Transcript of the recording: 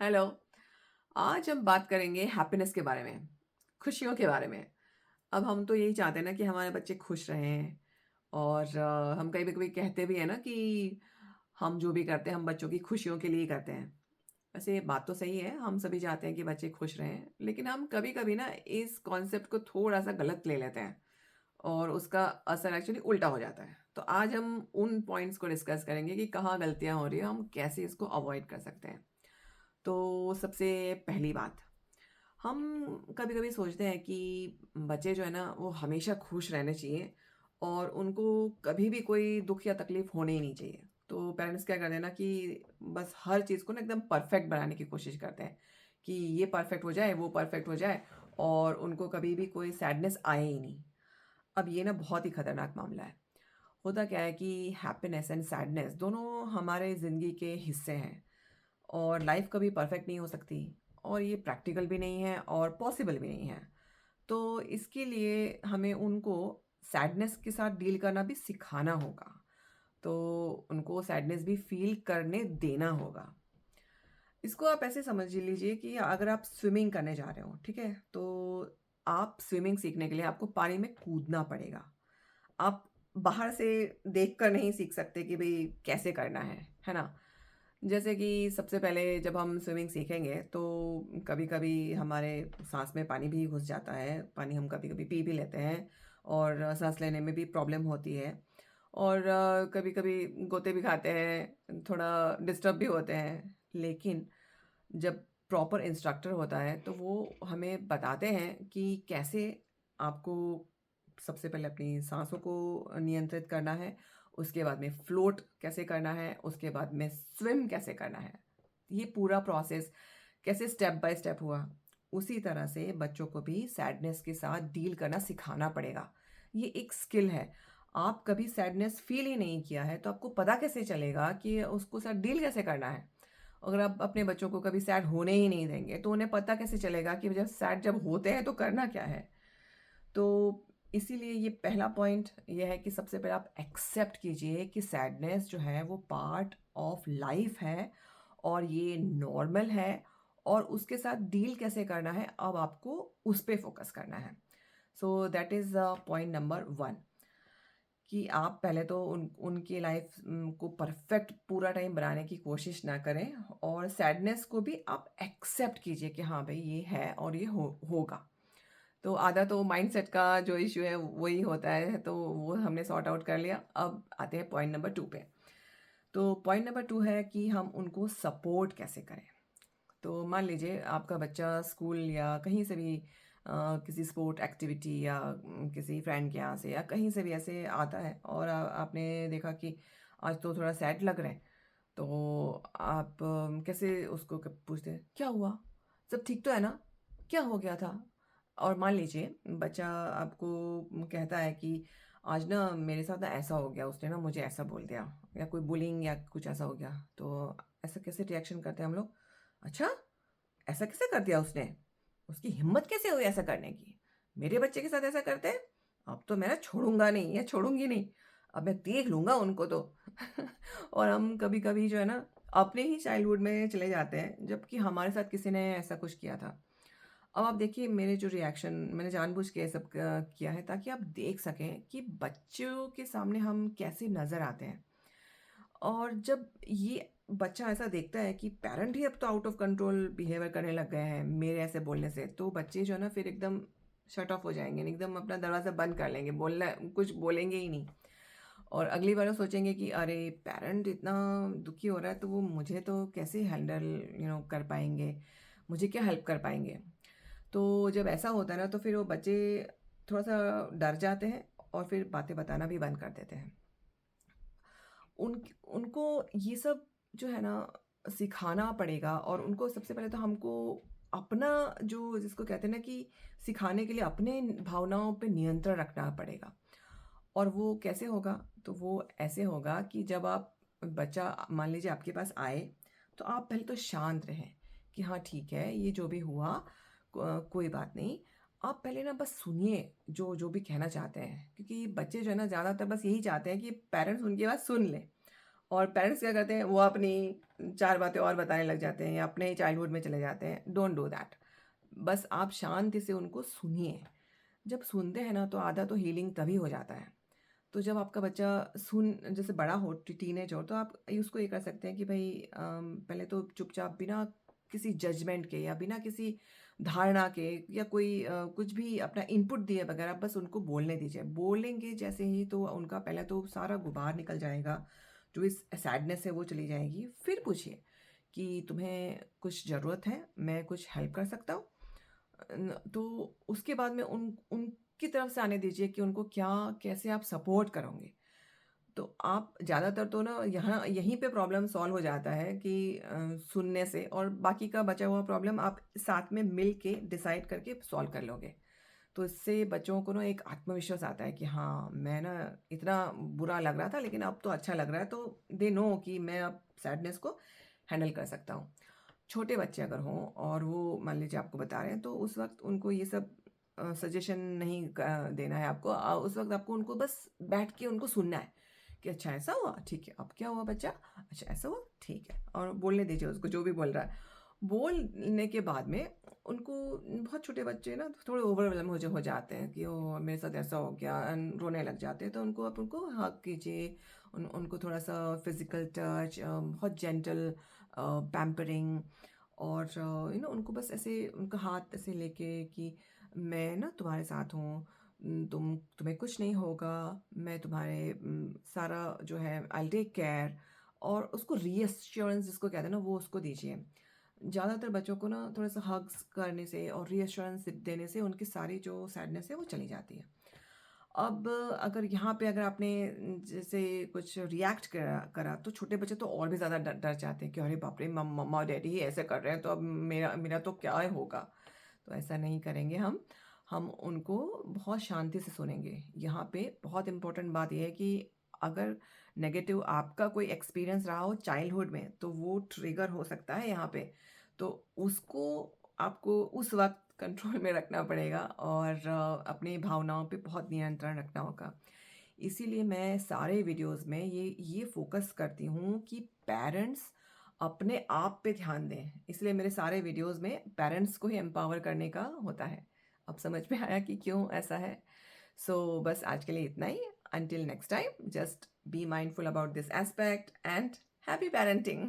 Hello. आज हम बात करेंगे हैप्पीनेस के बारे में, खुशियों के बारे में। अब हम तो यही चाहते हैं ना कि हमारे बच्चे खुश रहें और हम कभी-कभी कहते भी हैं ना कि हम जो भी करते हैं हम बच्चों की खुशियों के लिए ही करते हैं। वैसे बात तो सही है, हम सभी चाहते हैं कि बच्चे खुश रहें, लेकिन हम कभी-कभी ना इस कॉन्सेप्ट को थोड़ा-सा गलत ले लेते हैं और उसका असर एक्चुअली उल्टा हो जाता है। तो आज हम उन पॉइंट्स को डिस्कस करेंगे कि कहाँ गलतियाँ हो रही हैं, हम कैसे इसको अवॉइड कर सकते हैं। तो सबसे पहली बात, हम कभी-कभी सोचते हैं कि बच्चे जो है ना वो हमेशा खुश रहने चाहिए और उनको कभी भी कोई दुःख या तकलीफ़ होने ही नहीं चाहिए। तो पेरेंट्स क्या करते हैं ना कि बस हर चीज़ को ना एकदम परफ़ेक्ट बनाने की कोशिश करते हैं कि ये परफ़ेक्ट हो जाए, वो परफ़ेक्ट हो जाए और उनको कभी भी कोई सैडनेस आए ही नहीं। अब ये ना बहुत ही खतरनाक मामला है। होता क्या है कि हैप्पीनेस एंड सैडनेस दोनों हमारे ज़िंदगी के हिस्से हैं। और लाइफ कभी परफेक्ट नहीं हो सकती और ये प्रैक्टिकल भी नहीं है और पॉसिबल भी नहीं है। तो इसके लिए हमें उनको सैडनेस के साथ डील करना भी सिखाना होगा। तो उनको सैडनेस भी फ़ील करने देना होगा। इसको आप ऐसे समझ लीजिए कि अगर आप स्विमिंग करने जा रहे हो, ठीक है? तो आप स्विमिंग सीखने के लिए आपको पानी में कूदना पड़ेगा। आप बाहर से देखकर नहीं सीख सकते कि भई कैसे करना है ना? जैसे कि सबसे पहले जब हम स्विमिंग सीखेंगे तो कभी-कभी हमारे साँस में पानी भी घुस जाता है, पानी हम कभी-कभी पी भी लेते हैं और साँस लेने में भी प्रॉब्लम होती है और कभी-कभी गोते भी खाते हैं, थोड़ा डिस्टर्ब भी होते हैं। लेकिन जब प्रॉपर इंस्ट्रक्टर होता है तो वो हमें बताते हैं कि कैसे आपको सबसे पहले अपनी साँसों को नियंत्रित करना है, उसके बाद में फ्लोट कैसे करना है, उसके बाद में स्विम कैसे करना है। ये पूरा प्रोसेस कैसे स्टेप बाय स्टेप हुआ, उसी तरह से बच्चों को भी सैडनेस के साथ डील करना सिखाना पड़ेगा। ये एक स्किल है। आप कभी सैडनेस फ़ील ही नहीं किया है, तो आपको पता कैसे चलेगा कि उसको साथ डील कैसे करना है? अगर आप अपने बच्चों को कभी सैड होने ही नहीं देंगे, तो उन्हें पता कैसे चलेगा कि जब सैड जब होते हैं तो करना क्या है? तो इसीलिए ये पहला पॉइंट ये है कि सबसे पहले आप एक्सेप्ट कीजिए कि सैडनेस जो है वो पार्ट ऑफ लाइफ है और ये नॉर्मल है और उसके साथ डील कैसे करना है अब आपको उस पे फोकस करना है। So that is point number 1 कि आप पहले तो उनकी लाइफ को परफेक्ट पूरा टाइम बनाने की कोशिश ना करें और सैडनेस को भी आप एक्सेप्ट कीजिए कि हाँ भाई ये है और ये होगा। तो आधा तो माइंडसेट का जो इश्यू है वही होता है, तो वो हमने सॉर्ट आउट कर लिया। अब आते हैं पॉइंट नंबर 2 पे। तो पॉइंट नंबर 2 है कि हम उनको सपोर्ट कैसे करें। तो मान लीजिए आपका बच्चा स्कूल या कहीं से भी किसी स्पोर्ट एक्टिविटी या किसी फ्रेंड के यहाँ से या कहीं से भी ऐसे आता है और आपने देखा कि आज तो थोड़ा सैड लग रहा है, तो आप कैसे उसको पूछते हैं, क्या हुआ, सब ठीक तो है ना, क्या हो गया था? और मान लीजिए बच्चा आपको कहता है कि आज ना मेरे साथ ना ऐसा हो गया, उसने ना मुझे ऐसा बोल दिया या कोई बुलिंग या कुछ ऐसा हो गया, तो ऐसा कैसे रिएक्शन करते हैं हम लोग? अच्छा, ऐसा कैसे कर दिया उसने? उसकी हिम्मत कैसे हुई ऐसा करने की? मेरे बच्चे के साथ ऐसा करते हैं? अब तो मैं ना छोड़ूँगा नहीं या छोड़ूँगी नहीं। अब मैं देख लूँगा उनको तो। और हम कभी-कभी जो है ना अपने ही चाइल्डहुड में चले जाते हैं, जबकि हमारे साथ किसी ने ऐसा कुछ किया था। अब आप देखिए मेरे जो रिएक्शन मैंने जानबूझ के ये सब किया है ताकि आप देख सकें कि बच्चों के सामने हम कैसे नज़र आते हैं। और जब ये बच्चा ऐसा देखता है कि पेरेंट ही अब तो आउट ऑफ कंट्रोल बिहेवियर करने लग गए हैं मेरे ऐसे बोलने से, तो बच्चे जो है ना फिर एकदम शट ऑफ हो जाएँगे, एकदम अपना दरवाज़ा बंद कर लेंगे, बोलना कुछ बोलेंगे ही नहीं। और अगली बार वो सोचेंगे कि अरे! पेरेंट इतना दुखी हो रहा है तो वो मुझे तो कैसे हैंडल कर पाएँगे, मुझे क्या हेल्प कर पाएँगे। तो जब ऐसा होता है ना तो फिर वो बच्चे थोड़ा-सा डर जाते हैं और फिर बातें बताना भी बंद कर देते हैं। उनको ये सब जो है ना सिखाना पड़ेगा और उनको सबसे पहले तो हमको अपना जो जिसको कहते हैं ना कि सिखाने के लिए अपने भावनाओं पे नियंत्रण रखना पड़ेगा। और वो कैसे होगा? तो वो ऐसे होगा कि जब आप बच्चा मान लीजिए आपके पास आए, तो आप पहले तो शांत रहें कि हाँ ठीक है, ये जो भी हुआ कोई बात नहीं। आप पहले ना बस सुनिए जो भी कहना चाहते हैं, क्योंकि बच्चे जो है ना ज़्यादातर बस यही चाहते हैं कि पेरेंट्स उनकी बात सुन लें। और पेरेंट्स क्या करते हैं, वो अपनी 4 बातें और बताने लग जाते हैं या अपने ही चाइल्डहुड में चले जाते हैं। Don't do that. बस आप शांति से उनको सुनिए। जब सुनते हैं ना तो आधा तो हीलिंग तभी हो जाता है। तो जब आपका बच्चा सुन जैसे बड़ा हो टीनेज हो तो आप उसको ये कर सकते हैं कि भाई पहले तो चुपचाप बिना किसी जजमेंट के या बिना किसी धारणा के या कोई कुछ भी अपना इनपुट दिए बगैर आप बस उनको बोलने दीजिए। बोलेंगे जैसे ही तो उनका पहले तो सारा गुबार निकल जाएगा, जो इस सैडनेस है वो चली जाएगी। फिर पूछिए कि तुम्हें कुछ ज़रूरत है, मैं कुछ हेल्प कर सकता हूँ? तो उसके बाद में उनकी तरफ से आने दीजिए कि उनको क्या कैसे आप सपोर्ट करोगे। तो आप ज़्यादातर तो ना यहाँ यहीं पे प्रॉब्लम सॉल्व हो जाता है कि सुनने से, और बाकी का बचा हुआ प्रॉब्लम आप साथ में मिल के डिसाइड करके सॉल्व कर लोगे। तो इससे बच्चों को ना एक आत्मविश्वास आता है कि हाँ, मैं ना इतना बुरा लग रहा था लेकिन अब तो अच्छा लग रहा है, तो दे नो कि मैं अब सैडनेस को हैंडल कर सकता हूँ। छोटे बच्चे अगर हों और वो मान लीजिए आपको बता रहे हैं तो उस वक़्त उनको ये सब सजेशन नहीं देना है आपको। उस वक़्त आपको उनको बस बैठ के उनको सुनना है कि अच्छा ऐसा हुआ? ठीक है, अब क्या हुआ बच्चा? अच्छा ऐसा हुआ? ठीक है, और बोलने दीजिए उसको जो भी बोल रहा है। बोलने के बाद में उनको, बहुत छोटे बच्चे ना थोड़े ओवरवेल्म हो जाते हैं कि ओह! मेरे साथ ऐसा हो गया रोने लग जाते हैं। तो उनको आप उनको हग कीजिए, उनको थोड़ा-सा फिज़िकल टच, बहुत जेंटल पैम्परिंग, और उनको बस ऐसे उनका हाथ ऐसे लेके कि मैं ना तुम्हारे साथ हूँ, तुम्हें कुछ नहीं होगा, मैं तुम्हारे सारा जो है आई विल टेक केयर, और उसको रीअश्योरेंस जिसको कहते हैं ना वो उसको दीजिए। ज़्यादातर बच्चों को ना थोड़ा-सा हग्स करने से और रीअश्योरेंस देने से उनकी सारी जो सैडनेस है वो चली जाती है। अब अगर यहाँ पे अगर आपने जैसे कुछ रिएक्ट करा करा तो छोटे बच्चे तो और भी ज़्यादा डर डर जाते हैं कि अरे बाप रे! मम्मा डैडी ही ऐसे कर रहे हैं तो अब मेरा मेरा तो क्या होगा? तो ऐसा नहीं करेंगे हम। हम उनको बहुत शांति से सुनेंगे। यहाँ पे बहुत इम्पोर्टेंट बात ये है कि अगर नेगेटिव आपका कोई एक्सपीरियंस रहा हो चाइल्डहुड में तो वो ट्रिगर हो सकता है यहाँ पे। तो उसको आपको उस वक़्त कंट्रोल में रखना पड़ेगा और अपनी भावनाओं पे बहुत नियंत्रण रखना होगा। इसीलिए मैं सारे वीडियोज़ में ये फ़ोकस करती हूँ कि पेरेंट्स अपने आप पे ध्यान दें। इसलिए मेरे सारे वीडियोज़ में पेरेंट्स को ही एम्पावर करने का होता है। अब समझ में आया कि क्यों ऐसा है? सो बस आज के लिए इतना ही। Until next time, just be mindful about this aspect and happy parenting.